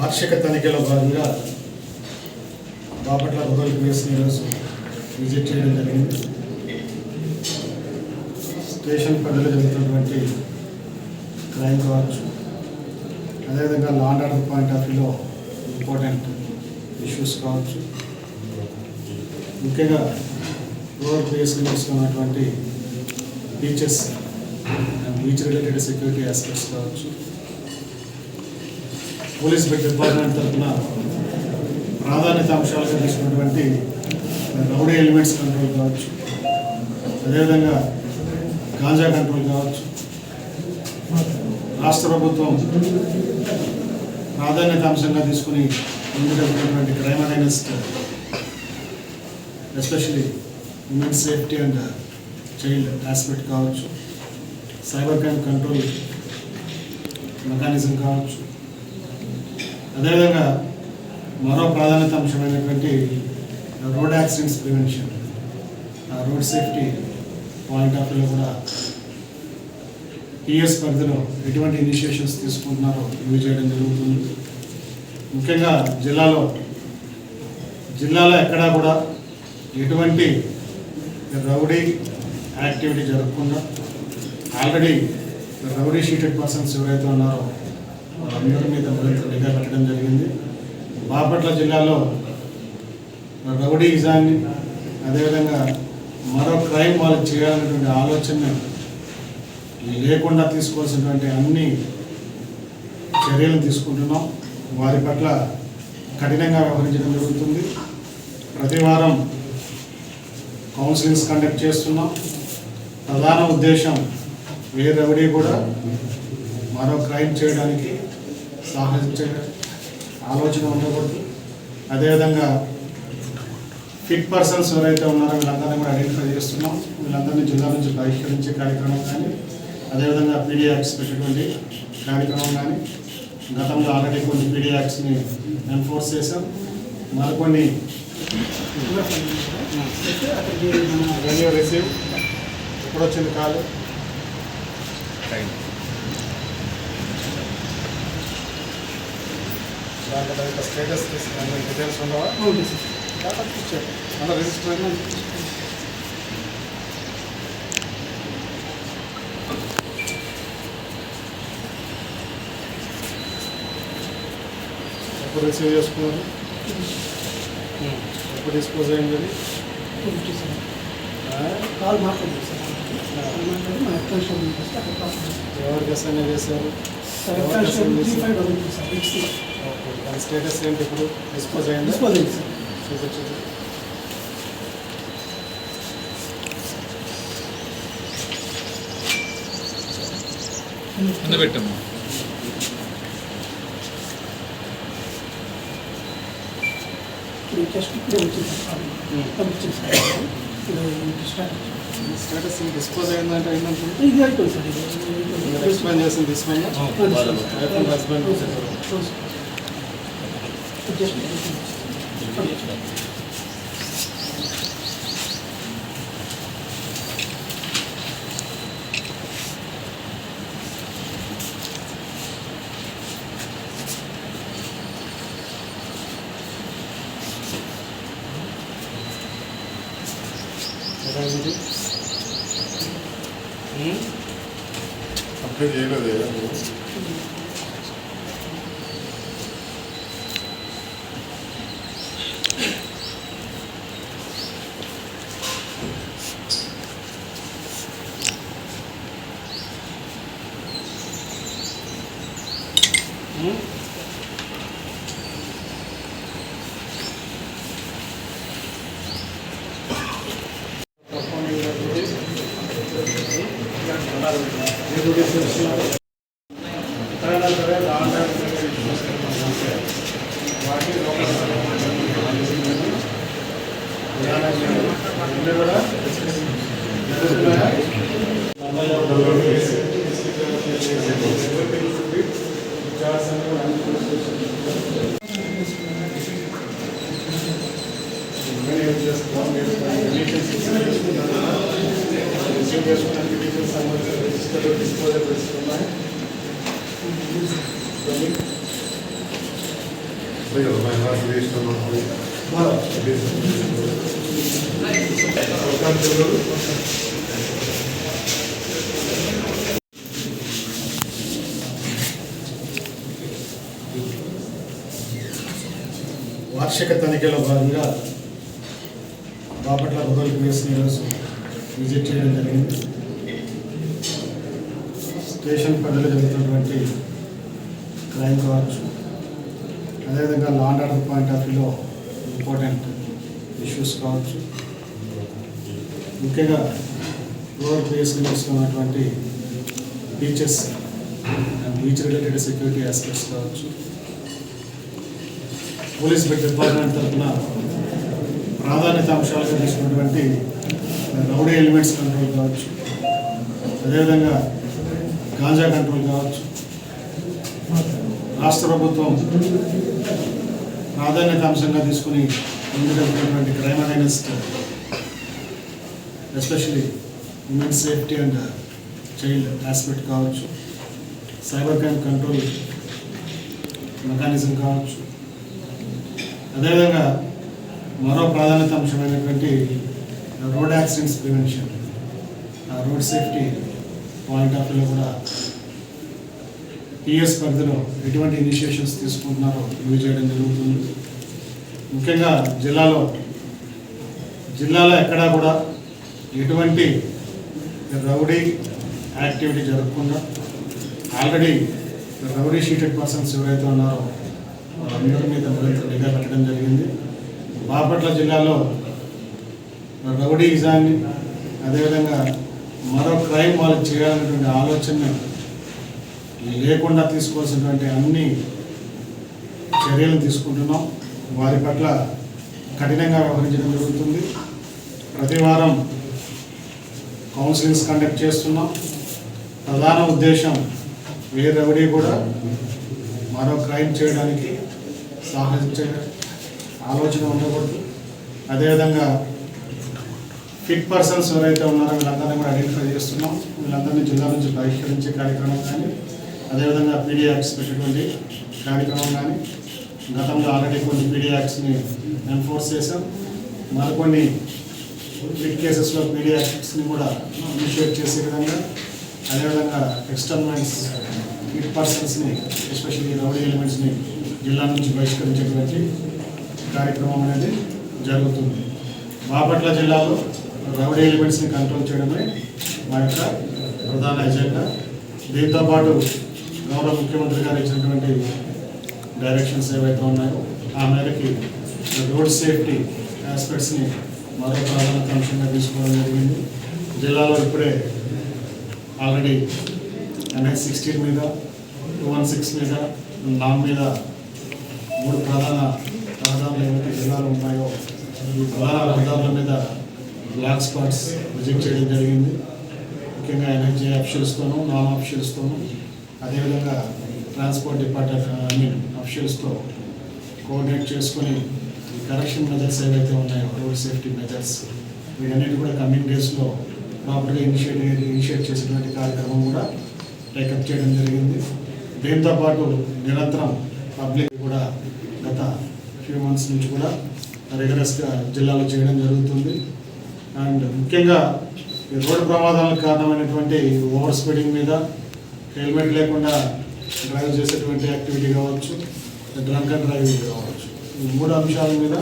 వార్షిక తనిఖీలో భాగంగా బాపట్ల రూరల్ పిఎస్ని ఈరోజు విజిట్ చేయడం జరిగింది. స్టేషన్ పరిధిలో జరుగుతున్నటువంటి క్రైమ్ కావచ్చు, అదేవిధంగా law and order point of వ్యూలో ఇంపార్టెంట్ ఇష్యూస్ కావచ్చు, ముఖ్యంగా రూరల్ పిఎస్ని ఉన్నటువంటి beaches and beach related security aspects కావచ్చు, పోలీస్ డిపార్ట్మెంట్ తరఫున ప్రాధాన్యత అంశాలుగా తీసుకున్నటువంటి రౌడీ ఎలిమెంట్స్ కంట్రోల్ కావచ్చు, అదేవిధంగా గాంజా కంట్రోల్ కావచ్చు, రాష్ట్ర ప్రభుత్వం ప్రాధాన్యత అంశంగా తీసుకుని ముందుకెళ్తున్నటువంటి crime against especially women safety and child aspect కావచ్చు, సైబర్ క్రైమ్ కంట్రోల్ మెకానిజం కావచ్చు, అదేవిధంగా మరో ప్రాధాన్యత అంశమైనటువంటి road accidents prevention, road safety point of వ్యూలో కూడా పిఎస్ పరిధిలో ఎటువంటి ఇనిషియేషన్స్ తీసుకుంటున్నారో రివ్యూ చేయడం జరుగుతుంది. ముఖ్యంగా జిల్లాలో ఎక్కడా కూడా ఎటువంటి రౌడీ యాక్టివిటీ జరగకుండా ఆల్రెడీ రౌడీ షీటెడ్ పర్సన్స్ ఎవరైతే ఉన్నారో వాళ్ళందరి మీద మరింత నిఘా పెట్టడం జరిగింది. బాపట్ల జిల్లాలో రౌడీజాన్ని అదేవిధంగా మరో క్రైమ్ వాళ్ళు చేయాలనేటువంటి ఆలోచన లేకుండా తీసుకోవాల్సినటువంటి అన్ని చర్యలు తీసుకుంటున్నాం. వారి పట్ల కఠినంగా వ్యవహరించడం జరుగుతుంది. ప్రతి వారం కౌన్సిలింగ్స్ కండక్ట్ చేస్తున్నాం. ప్రధాన ఉద్దేశం ఏ రౌడీ కూడా మరో క్రైమ్ చేయడానికి సాహసించే ఆలోచన ఉండకూడదు. అదేవిధంగా ఫిట్ పర్సన్స్ ఎవరైతే ఉన్నారో వీళ్ళందరినీ కూడా ఐడెంటిఫై చేస్తున్నాం. వీళ్ళందరినీ జిల్లా నుంచి బహిష్కరించే కార్యక్రమం కానీ, అదేవిధంగా పీడీ యాక్ట్స్ పెట్టేటువంటి కార్యక్రమం కానీ, గతంలో ఆల్రెడీ కొన్ని పీడీ యాక్ట్స్ని ఎన్ఫోర్స్ చేశాం. మరికొన్ని రెన్యూ రిసీవ్ ఎప్పుడు వచ్చింది కాదు దాంట్లో స్టేటస్ తీసుకుని డీటెయిల్స్ ఉండవా? అలా రిజిస్టర్ అయినా ఎప్పుడు రిసీవ్ చేసుకున్నారు, ఎప్పుడు డిస్పోజ్ అయింది? ఎవరికి అసైన్ చేశారు? దాని స్టేటస్ ఏంటి? ఇప్పుడు డిస్పోజ్ అయింది. పెట్టమ్మా. స్టేటస్ డిస్పోజ్ అయిందంటే అయిందంటే ఇది అయిపోయింది సార్. ఇది ఎక్స్ప్లెయిన్ చేసింది తీసుకున్నా హస్బెండ్ అప్లై చేయలేదు. వస్తాయి కదా మహిళా రిజిస్టర్ వస్తాయి. వార్షిక తనిఖీలో భాగంగా బాపట్ల రూరల్ పిఎస్ని ఈరోజు విజిట్ చేయడం జరిగింది. స్టేషన్ పరిధిలో జరుగుతున్నటువంటి క్రైమ్ కావచ్చు, అదేవిధంగా law and order point of వ్యూలో ఇంపార్టెంట్ ఇష్యూస్ కావచ్చు, ముఖ్యంగా రూరల్ పిఎస్ని ఉన్నటువంటి beaches and beach related security aspects కావచ్చు, పోలీస్ డిపార్ట్మెంట్ తరఫున ప్రాధాన్యత అంశాలుగా తీసుకున్నటువంటి రౌడీ ఎలిమెంట్స్ కంట్రోల్ కావచ్చు, అదేవిధంగా గాంజా కంట్రోల్ కావచ్చు, రాష్ట్ర ప్రభుత్వం ప్రాధాన్యత అంశంగా తీసుకుని ముందుకెళ్తున్నటువంటి crime against especially women safety and child aspect కావచ్చు, సైబర్ క్రైమ్ కంట్రోల్ మెకానిజం కావచ్చు, అదేవిధంగా మరో ప్రాధాన్యత అంశమైనటువంటి road accidents prevention, road safety point of వ్యూలో కూడా పిఎస్ పరిధిలో ఎటువంటి ఇనిషియేషన్స్ తీసుకుంటున్నారో రివ్యూ చేయడం జరుగుతుంది. ముఖ్యంగా జిల్లాలో ఎక్కడా కూడా ఎటువంటి రౌడీ యాక్టివిటీ జరగకుండా ఆల్రెడీ రౌడీ షీటెడ్ పర్సన్స్ ఎవరైతే ఉన్నారో అందరి మీద నిఘా పెట్టడం జరిగింది. బాపట్ల జిల్లాలో రౌడీజాన్ని అదేవిధంగా మరో క్రైమ్ వాళ్ళు చేయాలనేటువంటి ఆలోచన లేకుండా తీసుకోవాల్సినటువంటి అన్ని చర్యలు తీసుకుంటున్నాం. వారి పట్ల కఠినంగా వ్యవహరించడం జరుగుతుంది. ప్రతి వారం కౌన్సిలింగ్స్ కండక్ట్ చేస్తున్నాం. ప్రధాన ఉద్దేశం ఏ రౌడీ కూడా మరో క్రైమ్ చేయడానికి సాహసించే ఆలోచన ఉండకూడదు. అదేవిధంగా ఫిట్ పర్సన్స్ ఎవరైతే ఉన్నారో వీళ్ళందరినీ కూడా ఐడెంటిఫై చేస్తున్నాం. వీళ్ళందరినీ జిల్లా నుంచి బహిష్కరించే కార్యక్రమం కానీ, అదేవిధంగా పీడీ యాక్ట్స్ పెట్టేటువంటి కార్యక్రమం కానీ, గతంలో ఆల్రెడీ కొన్ని పీడీ యాక్ట్స్ని ఎన్ఫోర్స్ చేశాం. మరికొన్ని ఫిట్ కేసెస్లో పీడీ యాక్ట్స్ని కూడా ఇనిషియేట్ చేసే విధంగా, అదేవిధంగా ఎక్స్టర్నల్స్ ఫిట్ పర్సన్స్ని ఎస్పెషల్లీ రౌడీ ఎలిమెంట్స్ని జిల్లా నుంచి బహిష్కరించేటువంటి కార్యక్రమం అనేది జరుగుతుంది. బాపట్ల జిల్లాలో రౌడీ ఎలిమెంట్స్ని కంట్రోల్ చేయడమే మా యొక్క ప్రధాన ఎజెండా. దీంతో పాటు గౌరవ ముఖ్యమంత్రి గారు ఇచ్చినటువంటి డైరెక్షన్స్ ఏవైతే ఉన్నాయో ఆ మేరకి రోడ్ సేఫ్టీ ఆస్పెక్ట్స్ని మరో ప్రాధాన్యత అంశంగా తీసుకోవడం జరిగింది. జిల్లాలో ఇప్పుడే ఆల్రెడీ NH-16 మీద, 216 మీద, నామ్ మీద 3 ప్రధాన రహదారులు ఏవైతే జిల్లాలో ఉన్నాయో ఈ ప్రధాన రహదారుల మీద బ్లాక్ స్పాట్స్ విజిట్ చేయడం జరిగింది. ముఖ్యంగా NHA అఫీషియల్స్తోనూ, నాన్ అఫీషియల్స్తోనూ, అదేవిధంగా ట్రాన్స్పోర్ట్ డిపార్ట్మెంట్ అఫీషియల్స్తో కోఆర్డినేట్ చేసుకొని ఈ కరెక్షన్ మెజర్స్ ఏవైతే ఉన్నాయో రోడ్ సేఫ్టీ మెజర్స్ వీటన్నిటి కూడా కమింగ్ డేస్లో ప్రాపర్గా ఇనిషియేట్ చేసేటువంటి కార్యక్రమం కూడా టేకప్ చేయడం జరిగింది. దీంతోపాటు నిరంతరం పబ్లిక్ కూడా గత ఫ్యూ మంత్స్ నుంచి కూడా రెగ్యులర్స్గా జిల్లాలో చేయడం జరుగుతుంది. అండ్ ముఖ్యంగా ఈ రోడ్డు ప్రమాదాలకు కారణమైనటువంటి ఓవర్ స్పీడింగ్ మీద, హెల్మెట్ లేకుండా డ్రైవ్ చేసేటువంటి యాక్టివిటీ కావచ్చు, డ్రంక్ అండ్ డ్రైవింగ్ కావచ్చు, ఈ 3 అంశాల మీద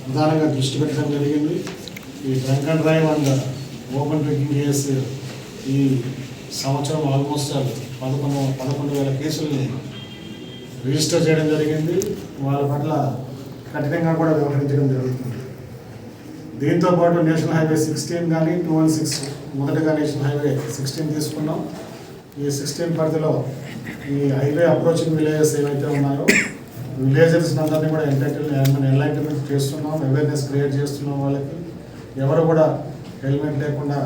ప్రధానంగా దృష్టి పెట్టడం జరిగింది. ఈ drunk and drive and open drinking case ఈ సంవత్సరం ఆల్మోస్ట్ 11,000 కేసుల్ని రిజిస్టర్ చేయడం జరిగింది. వాళ్ళ పట్ల కఠినంగా కూడా వ్యవహరించడం జరుగుతుంది. దీంతోపాటు నేషనల్ హైవే 16 కానీ 216 మొదటగా నేషనల్ హైవే 16 తీసుకున్నాం. ఈ 16 పరిధిలో ఈ హైవే అప్రోచింగ్ విలేజెస్ ఏవైతే ఉన్నాయో విలేజెస్ అందరినీ కూడా ఎన్లైట్మెంట్ చేస్తున్నాం, అవేర్నెస్ క్రియేట్ చేస్తున్నాం. వాళ్ళకి ఎవరు కూడా హెల్మెట్ లేకుండా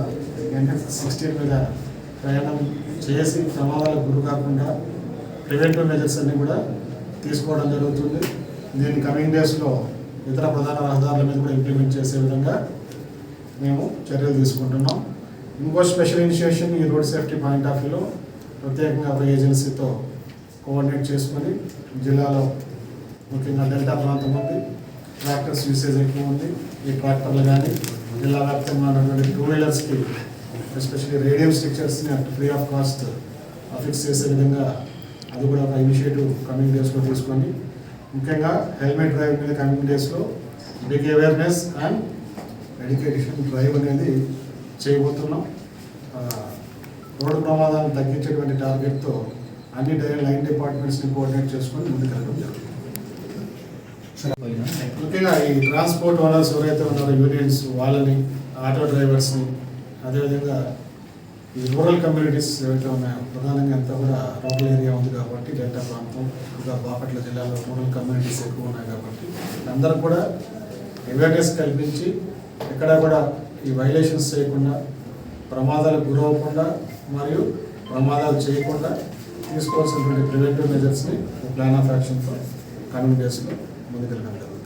NH-16 మీద ప్రయాణం చేసి ప్రమాదాలకు గురి కాకుండా ప్రివెంటివ్ మెజర్స్ అన్నీ కూడా తీసుకోవడం జరుగుతుంది. దీన్ని కమింగ్ డేస్లో ఇతర ప్రధాన రహదారుల మీద కూడా ఇంప్లిమెంట్ చేసే విధంగా మేము చర్యలు తీసుకుంటున్నాం. ఇంకో స్పెషల్ ఇనిషియేషన్ ఈ రోడ్ సేఫ్టీ పాయింట్ ఆఫ్ వ్యూలో ప్రత్యేకంగా ఒక ఏజెన్సీతో కోఆర్డినేట్ చేసుకొని జిల్లాలో ముఖ్యంగా డెల్టా ప్రాంతం ఉంది, ట్రాక్టర్స్ యూసేజ్ ఎక్కువ ఉంది. ఈ ట్రాక్టర్లు కానీ జిల్లా వ్యాప్తంగా ఉన్నటువంటి 2 వీలర్స్కి ఎస్పెషల్లీ రేడియం స్ట్రక్చర్స్ని at free of cost affix చేసే విధంగా అది కూడా ఒక ఇనిషియేటివ్ కమింగ్ డేస్లో తీసుకొని, ముఖ్యంగా హెల్మెట్ డ్రైవ్ మీద కమింగ్ డేస్లో big awareness and education drive అనేది చేయబోతున్నాం. రోడ్డు ప్రమాదాలను తగ్గించేటువంటి టార్గెట్తో అన్ని లైన్ డిపార్ట్మెంట్స్ని కోఆర్డినేట్ చేసుకొని ముందుకెళ్ళడం జరుగుతుంది. ముఖ్యంగా ఈ ట్రాన్స్పోర్ట్ ఓనర్స్ ఎవరైతే ఉన్నారో యూనియన్స్ వాళ్ళని, ఆటో డ్రైవర్స్ని, అదేవిధంగా ఈ రూరల్ కమ్యూనిటీస్ ఏవైతే ఉన్నాయో ప్రధానంగా అంతా కూడా రూరల్ ఏరియా ఉంది కాబట్టి డెల్టా ప్రాంతం ఇంకా బాపట్ల జిల్లాలో రూరల్ కమ్యూనిటీస్ ఎక్కువ ఉన్నాయి కాబట్టి అందరూ కూడా అవేర్నెస్ కల్పించి ఎక్కడా కూడా ఈ వైలేషన్స్ చేయకుండా, ప్రమాదాలకు గురవ్వకుండా మరియు ప్రమాదాలు చేయకుండా తీసుకోవాల్సినటువంటి ప్రివెంటివ్ మెజర్స్ని ప్లాన్ ఆఫ్ యాక్షన్తో కమింగ్ డేస్లో ముందుకెళ్ళడం జరుగుతుంది.